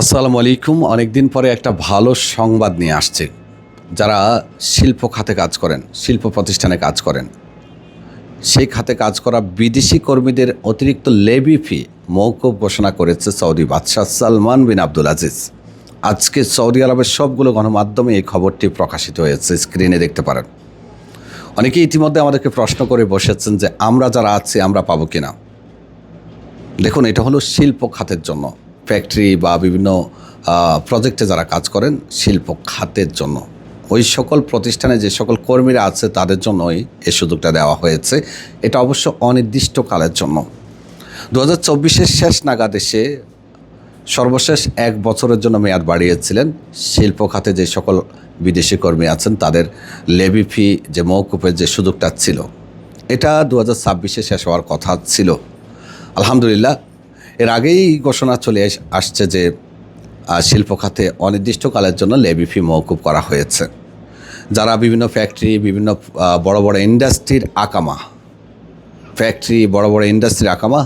আসসালামু আলাইকুম। অনেকদিন পরে একটা ভালো সংবাদ নিয়ে আসছে। যারা শিল্প খাতে কাজ করেন, শিল্প প্রতিষ্ঠানে কাজ করেন, সেই খাতে কাজ করা বিদেশি কর্মীদের অতিরিক্ত লেভি ফি মওকুফ ঘোষণা করেছে সৌদি বাদশাহ সালমান বিন আব্দুল আজিজ। আজকে সৌদি আরবের সবগুলো গণমাধ্যমে এই খবরটি প্রকাশিত হয়েছে, স্ক্রিনে দেখতে পারেন। অনেকে ইতিমধ্যে আমাদেরকে প্রশ্ন করে বসেছেন যে আমরা যারা আছি আমরা পাবো কিনা। দেখুন, এটা হলো শিল্প খাতের জন্য, ফ্যাক্টরি বা বিভিন্ন প্রজেক্টে যারা কাজ করেন শিল্প খাতের জন্য, ওই সকল প্রতিষ্ঠানে যে সকল কর্মীরা আছে তাদের জন্যই এই সুযোগটা দেওয়া হয়েছে। এটা অবশ্য অনির্দিষ্টকালের জন্য। 2024-এর শেষ নাগাদ এসে সর্বশেষ 1 বছরের জন্য মেয়াদ বাড়িয়েছিলেন শিল্প খাতে যে সকল বিদেশি কর্মী আছেন তাদের লেভি ফি যে মওকুফের যে সুযোগটা ছিল, এটা 2026-এ শেষ হওয়ার কথা ছিল। আলহামদুলিল্লাহ, এর আগেই ঘোষণা চলে আসছে যে শিল্প খাতে অনির্দিষ্টকালের জন্য লেভি ফি মওকুফ করা হয়েছে। যারা বিভিন্ন ফ্যাক্টরি, বিভিন্ন বড় বড় ইন্ডাস্ট্রির আকামা,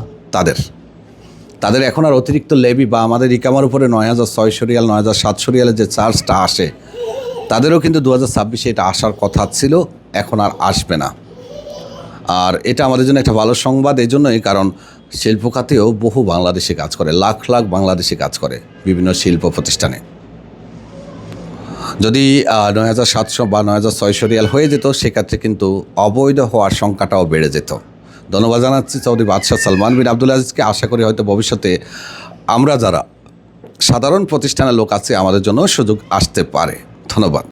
তাদের এখন আর অতিরিক্ত লেভি বা আমাদের ইকামার উপরে 9,600 রিয়াল, 9,700 রিয়ালের যে চার্জটা আসে, তাদেরও কিন্তু 2026-এ এটা আসার কথা ছিল, এখন আর আসবে না। আর এটা আমাদের জন্য একটা ভালো সংবাদ এই জন্যই, কারণ শিল্প খাতেও বহু বাংলাদেশি কাজ করে, লাখ লাখ বাংলাদেশি কাজ করে বিভিন্ন শিল্প প্রতিষ্ঠানে। যদি 9,700 বা 9,600 রিয়াল হয়ে যেত, সেক্ষেত্রে কিন্তু অবৈধ হওয়ার সংখ্যাটাও বেড়ে যেত। ধন্যবাদ জানাচ্ছি সৌদি বাদশাহ সালমান বিন আব্দুল আজিজকে। আশা করি হয়তো ভবিষ্যতে আমরা যারা সাধারণ প্রতিষ্ঠানের লোক আছে আমাদের জন্য সুযোগ আসতে পারে। ধন্যবাদ।